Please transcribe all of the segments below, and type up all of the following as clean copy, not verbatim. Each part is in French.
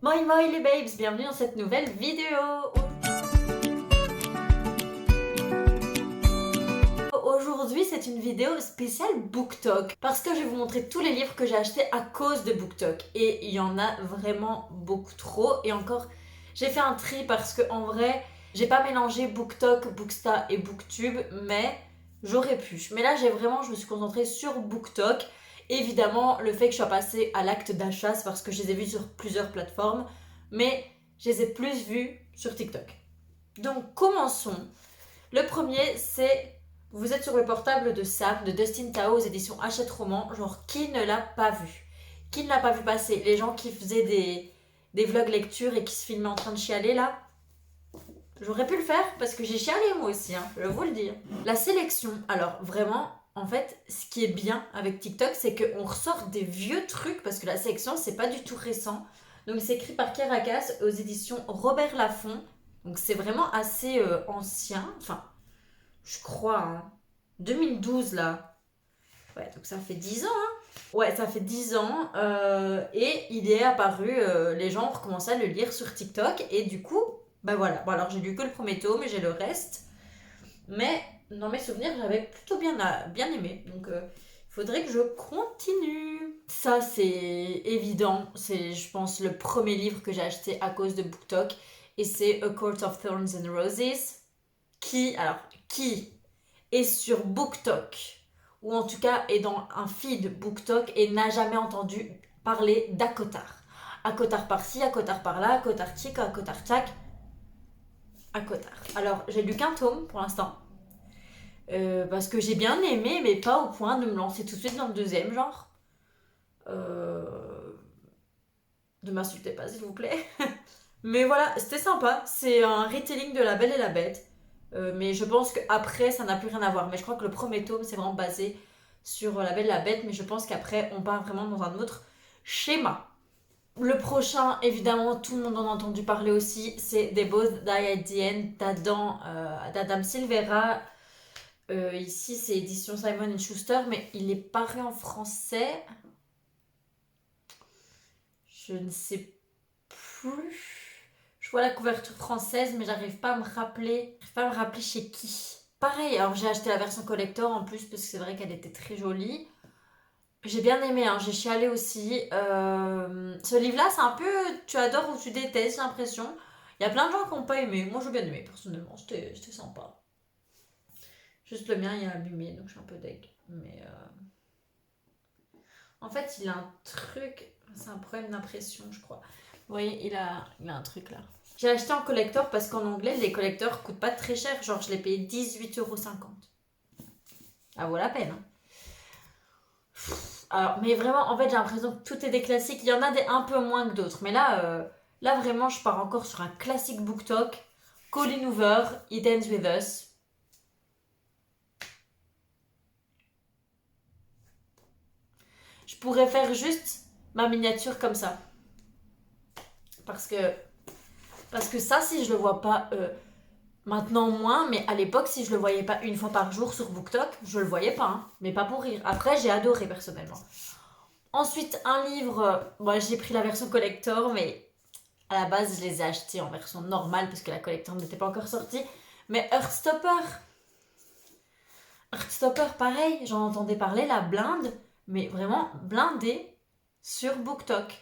Moi moi les babes, bienvenue dans cette nouvelle vidéo. Aujourd'hui c'est une vidéo spéciale BookTok parce que je vais vous montrer tous les livres que j'ai achetés à cause de BookTok et il y en a vraiment beaucoup trop et encore j'ai fait un tri parce que en vrai j'ai pas mélangé BookTok, Booksta et BookTube mais j'aurais pu. Mais là je me suis concentrée sur BookTok. Évidemment, le fait que je sois passée à l'acte d'achat, c'est parce que je les ai vus sur plusieurs plateformes, mais je les ai plus vus sur TikTok. Donc, commençons. Le premier, c'est vous êtes sur le portable de Sam, de Dustin Tao aux éditions Hachette Roman. Genre, qui ne l'a pas vu? Qui ne l'a pas vu passer? Les gens qui faisaient des vlogs lecture et qui se filmaient en train de chialer là. J'aurais pu le faire parce que j'ai chialé moi aussi, hein, je vais vous le dire. La sélection, alors vraiment, en fait, ce qui est bien avec TikTok, c'est qu'on ressort des vieux trucs parce que la sélection, c'est pas du tout récent. Donc c'est écrit par Caracas aux éditions Robert Laffont. Donc c'est vraiment assez ancien. Enfin, je crois, hein. 2012 là. Ouais, donc ça fait 10 ans, hein. Ouais, ça fait 10 ans. Et il est apparu, les gens ont recommencé à le lire sur TikTok. Et du coup, bah voilà. Bon, alors j'ai lu que le premier tome, mais j'ai le reste. Mais dans mes souvenirs, j'avais plutôt bien aimé. Donc, il faudrait que je continue. Ça, c'est évident. C'est, je pense, le premier livre que j'ai acheté à cause de BookTok. Et c'est A Court of Thorns and Roses. Qui est sur BookTok, ou en tout cas est dans un feed BookTok et n'a jamais entendu parler d'Akotar. Akotar par-ci, Akotar par-là, Akotar tchik, Akotar tchak. Akotar. Alors, j'ai lu qu'un tome pour l'instant. Parce que j'ai bien aimé, mais pas au point de me lancer tout de suite dans le deuxième, genre. Ne m'insultez pas, s'il vous plaît. Mais voilà, c'était sympa. C'est un retelling de La Belle et la Bête. Mais je pense qu'après, ça n'a plus rien à voir. Mais je crois que le premier tome, c'est vraiment basé sur La Belle et la Bête. Mais je pense qu'après, on part vraiment dans un autre schéma. Le prochain, évidemment, tout le monde en a entendu parler aussi. C'est They Both Die at the End d'Adam Silvera. Ici, c'est édition Simon Schuster, mais il est paru en français. Je ne sais plus. Je vois la couverture française, mais j'arrive pas à me rappeler. J'arrive pas à me rappeler chez qui. Pareil, alors j'ai acheté la version collector en plus parce que c'est vrai qu'elle était très jolie. J'ai bien aimé, hein, j'ai chialé aussi. Ce livre-là, c'est un peu tu adores ou tu détestes, j'ai l'impression. Il y a plein de gens qui n'ont pas aimé. Moi, j'ai bien aimé personnellement, c'était sympa. Juste le mien, il est abîmé, donc je suis un peu deg. Mais en fait, il a un truc. C'est un problème d'impression, je crois. Vous voyez, il a un truc là. J'ai acheté en collector parce qu'en anglais, les collectors coûtent pas très cher. Genre, je l'ai payé 18,50 €. Ça vaut la peine. Hein. Alors, mais vraiment, en fait, j'ai l'impression que tout est des classiques. Il y en a des un peu moins que d'autres. Mais là vraiment, je pars encore sur un classique BookTok. Colin Hoover, It Ends With Us. Je pourrais faire juste ma miniature comme ça. Parce que ça, si je le vois pas maintenant moins, mais à l'époque, si je le voyais pas une fois par jour sur BookTok, je le voyais pas, hein, mais pas pour rire. Après, j'ai adoré personnellement. Ensuite, un livre, moi j'ai pris la version collector, mais à la base, je les ai achetés en version normale parce que la collector n'était pas encore sortie. Mais Heartstopper, pareil, j'en entendais parler, la blinde, mais vraiment blindée sur BookTok.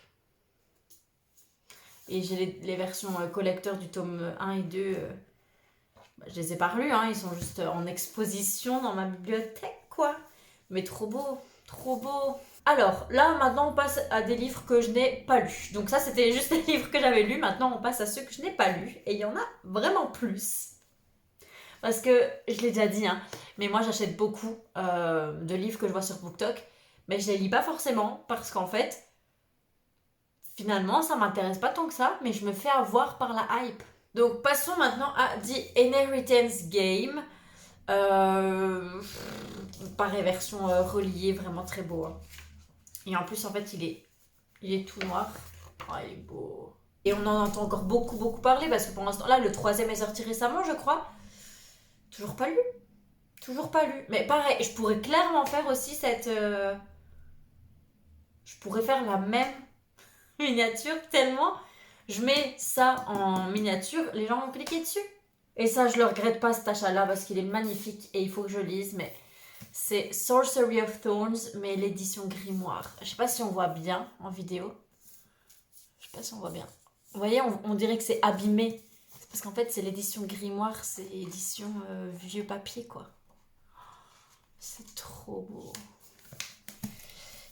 Et j'ai les versions collector du tome 1 et 2. Je les ai pas relus, hein, ils sont juste en exposition dans ma bibliothèque, quoi. Mais trop beau, trop beau. Alors, là, maintenant, on passe à des livres que je n'ai pas lus. Donc ça, c'était juste des livres que j'avais lus. Maintenant, on passe à ceux que je n'ai pas lus. Et il y en a vraiment plus. Parce que, je l'ai déjà dit, hein, mais moi, j'achète beaucoup de livres que je vois sur BookTok. Mais je les lis pas forcément parce qu'en fait, finalement, ça m'intéresse pas tant que ça, mais je me fais avoir par la hype. Donc, passons maintenant à The Inheritance Game. Pareil, version reliée, vraiment très beau. Hein. Et en plus, en fait, il est tout noir. Oh, il est beau. Et on en entend encore beaucoup, beaucoup parler parce que pour l'instant, là, le troisième est sorti récemment, je crois. Toujours pas lu. Toujours pas lu. Mais pareil, je pourrais clairement faire aussi cette... Je pourrais faire la même miniature tellement Je mets ça en miniature, les gens vont cliquer dessus. Et ça, je le regrette pas cet achat-là parce qu'il est magnifique et il faut que je lise. Mais c'est Sorcery of Thorns, mais l'édition grimoire. Je sais pas si on voit bien en vidéo. Je sais pas si on voit bien. Vous voyez, on dirait que c'est abîmé. C'est parce qu'en fait, c'est l'édition grimoire, c'est édition vieux papier, quoi. C'est trop beau.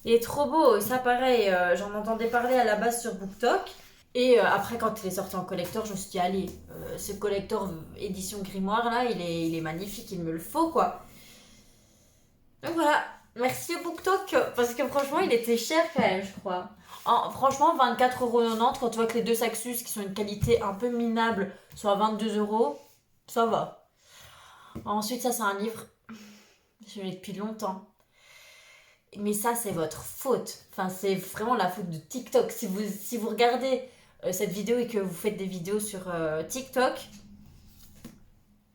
Il est trop beau. Ça, pareil, j'en entendais parler à la base sur BookTok. Et après, quand il est sorti en collector, je me suis dit, allez, ce collector édition grimoire, là, il est magnifique, il me le faut, quoi. Donc voilà, merci au BookTok, parce que franchement, il était cher quand même, je crois. Franchement, 24,90€, quand tu vois que les deux Saxus, qui sont une qualité un peu minable, sont à 22€, ça va. Ensuite, ça, c'est un livre, je l'ai depuis longtemps. Mais ça, c'est votre faute. Enfin, c'est vraiment la faute de TikTok. Si vous regardez cette vidéo et que vous faites des vidéos sur TikTok,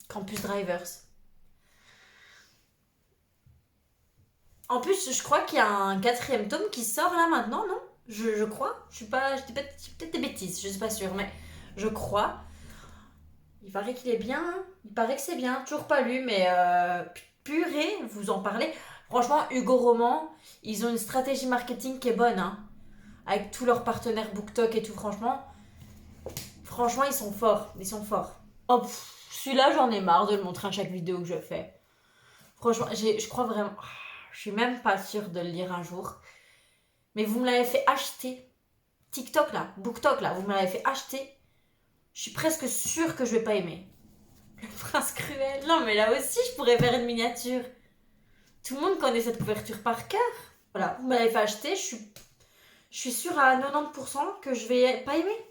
Campus Drivers. En plus, je crois qu'il y a un 4e tome qui sort là maintenant, non? Je crois. Je dis peut-être des bêtises, je suis pas sûre, mais je crois. Il paraît qu'il est bien. Il paraît que c'est bien. Toujours pas lu, mais purée, vous en parlez. Franchement, Hugo Roman, ils ont une stratégie marketing qui est bonne, hein. Avec tous leurs partenaires BookTok et tout, franchement, ils sont forts. Ils sont forts. Oh, celui-là, j'en ai marre de le montrer à chaque vidéo que je fais. Franchement, je crois vraiment... Je suis même pas sûre de le lire un jour. Mais vous me l'avez fait acheter. TikTok là, BookTok là, vous me l'avez fait acheter. Je suis presque sûre que je vais pas aimer. Le prince cruel. Non, mais là aussi, je pourrais faire une miniature. Tout le monde connaît cette couverture par cœur. Voilà, vous me l'avez fait acheter. Je suis sûre à 90% que je vais pas aimer.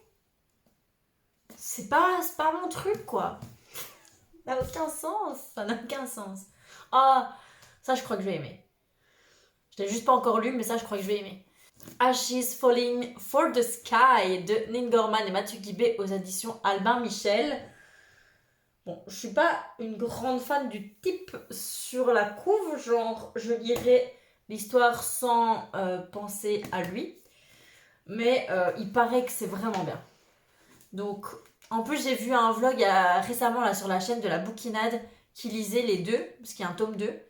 C'est pas mon truc, quoi. Ça n'a aucun sens. Ça n'a aucun sens. Ah, ça, je crois que je vais aimer. Je l'ai juste pas encore lu, mais ça, je crois que je vais aimer. Ashes Falling for the Sky de Nin Gorman et Mathieu Guibé aux éditions Albin Michel. Bon, je suis pas une grande fan du type sur la couve, genre je lirai l'histoire sans penser à lui, mais il paraît que c'est vraiment bien. Donc, en plus j'ai vu un vlog récemment là sur la chaîne de la Bouquinade qui lisait les deux, parce qu'il y a un tome 2,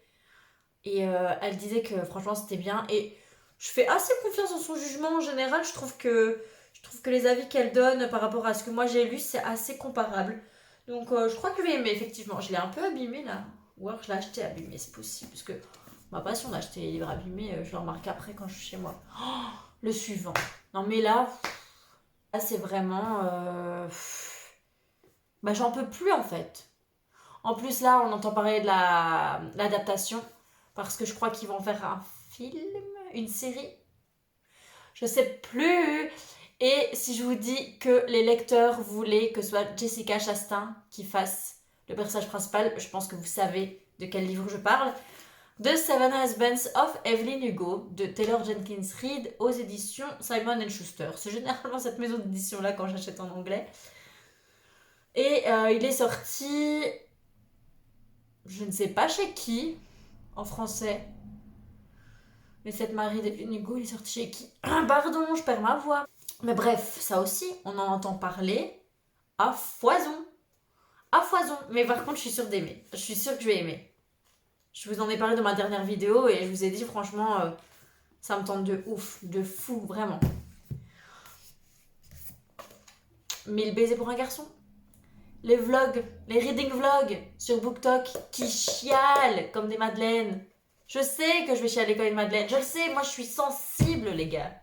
et elle disait que franchement c'était bien, et je fais assez confiance en son jugement en général. Je trouve que les avis qu'elle donne par rapport à ce que moi j'ai lu, c'est assez comparable. Donc je crois que je vais aimer, effectivement. Je l'ai un peu abîmé là. Ou alors je l'ai acheté abîmé, c'est possible. Parce que ma passion d'acheter les livres abîmés, je le remarque après quand je suis chez moi. Oh, le suivant. Non mais là c'est vraiment... Bah j'en peux plus en fait. En plus là, on entend parler de l'adaptation. Parce que je crois qu'ils vont faire un film, une série. Je sais plus. Et si je vous dis que les lecteurs voulaient que ce soit Jessica Chastain qui fasse le personnage principal, je pense que vous savez de quel livre je parle. The Seven Husbands of Evelyn Hugo de Taylor Jenkins Reid aux éditions Simon & Schuster. C'est généralement cette maison d'édition là quand j'achète en anglais. Et il est sorti, je ne sais pas chez qui, en français. Mais cette Marie d'Evelyn Hugo, il est sorti chez qui? Pardon, je perds ma voix. Mais bref, ça aussi, on en entend parler à foison. À foison. Mais par contre, je suis sûre d'aimer. Je suis sûre que je vais aimer. Je vous en ai parlé dans ma dernière vidéo et je vous ai dit, franchement, ça me tente de ouf, de fou, vraiment. 1000 baisers pour un garçon. Les vlogs, les reading vlogs sur BookTok qui chialent comme des madeleines. Je sais que je vais chialer comme une madeleine. Je le sais, moi je suis sensible, les gars.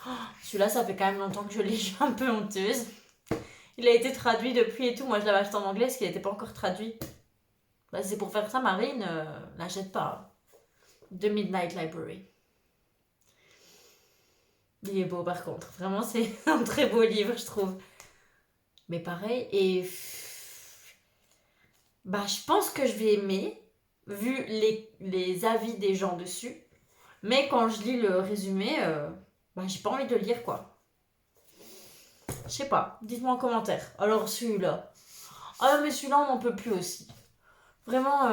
Oh, celui-là, ça fait quand même longtemps que je l'ai, je suis un peu honteuse. Il a été traduit depuis et tout. Moi, je l'avais acheté en anglais parce qu'il n'était pas encore traduit. Bah, c'est pour faire ça, Marine, n'achète pas. The Midnight Library. Il est beau, par contre. Vraiment, c'est un très beau livre, je trouve. Mais pareil, et... Bah, je pense que je vais aimer, vu les avis des gens dessus. Mais quand je lis le résumé, bah, j'ai pas envie de le lire, quoi. Je sais pas, dites-moi en commentaire. Alors celui-là. Ah mais celui-là on n'en peut plus aussi. Vraiment,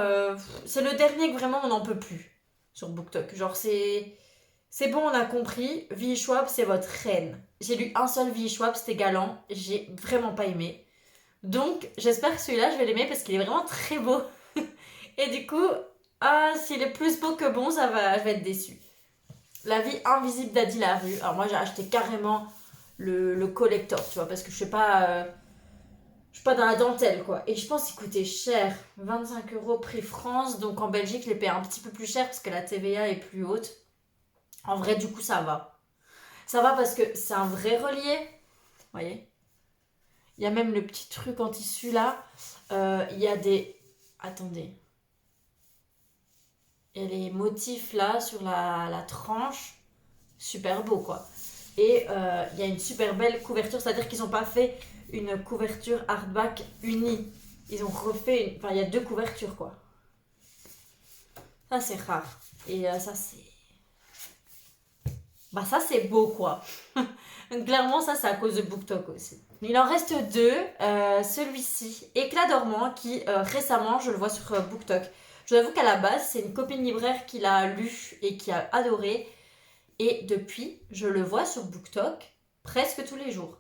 c'est le dernier que vraiment on n'en peut plus sur BookTok. Genre c'est C'est bon, on a compris, V.E. Schwab, c'est votre reine. J'ai lu un seul V.E. Schwab, c'était Galant, j'ai vraiment pas aimé. Donc, j'espère que celui-là, je vais l'aimer parce qu'il est vraiment très beau. Et du coup, s'il est plus beau que bon, je vais être déçue. La vie invisible d'Adi Larue. Alors moi, j'ai acheté carrément le collector, tu vois, parce que je suis pas dans la dentelle, quoi. Et je pense qu'il coûtait cher. 25 € prix France. Donc en Belgique, je l'ai payé un petit peu plus cher parce que la TVA est plus haute. En vrai, du coup, ça va. Ça va parce que c'est un vrai relié. Vous voyez? Il y a même le petit truc en tissu là. Il y a des... Attendez. Il y a les motifs là sur la tranche. Super beau, quoi. Et il y a une super belle couverture. C'est-à-dire qu'ils n'ont pas fait une couverture hardback unie. Ils ont refait... Enfin, il y a 2 couvertures, quoi. Ça, c'est rare. Et ça, c'est... Bah ça c'est beau quoi. Clairement ça c'est à cause de BookTok aussi. Il en reste 2. Celui-ci, Éclat dormant, qui récemment je le vois sur BookTok. Je vous avoue qu'à la base c'est une copine libraire qui l'a lu et qui a adoré. Et depuis je le vois sur BookTok presque tous les jours.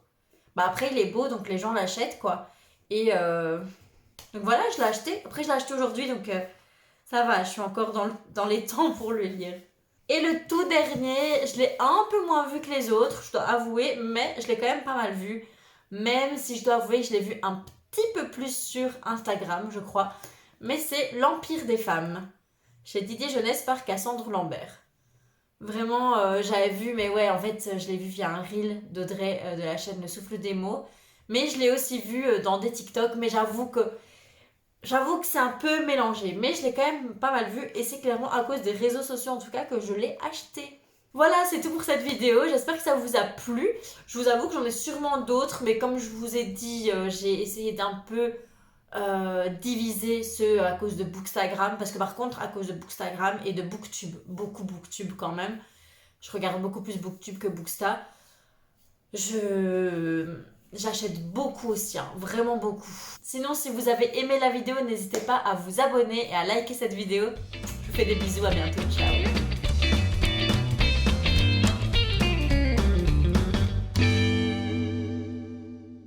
Bah après il est beau donc les gens l'achètent quoi. Et donc voilà, je l'ai acheté. Après je l'ai acheté aujourd'hui donc ça va, je suis encore dans les temps pour le lire. Et le tout dernier, je l'ai un peu moins vu que les autres, je dois avouer, mais je l'ai quand même pas mal vu. Même si je dois avouer que je l'ai vu un petit peu plus sur Instagram, je crois. Mais c'est L'Empire des femmes, chez Didier Jeunesse par Cassandre Lambert. Vraiment, j'avais vu, mais ouais, en fait, je l'ai vu via un reel d'Audrey de la chaîne Le Souffle des mots. Mais je l'ai aussi vu dans des TikTok, mais j'avoue que c'est un peu mélangé, mais je l'ai quand même pas mal vu et c'est clairement à cause des réseaux sociaux en tout cas que je l'ai acheté. Voilà, c'est tout pour cette vidéo, j'espère que ça vous a plu. Je vous avoue que j'en ai sûrement d'autres, mais comme je vous ai dit, j'ai essayé d'un peu diviser ceux à cause de Bookstagram, parce que par contre à cause de Bookstagram et de Booktube, beaucoup Booktube quand même, je regarde beaucoup plus Booktube que Booksta, j'achète beaucoup aussi, hein, vraiment beaucoup. Sinon, si vous avez aimé la vidéo, n'hésitez pas à vous abonner et à liker cette vidéo. Je vous fais des bisous, à bientôt, ciao.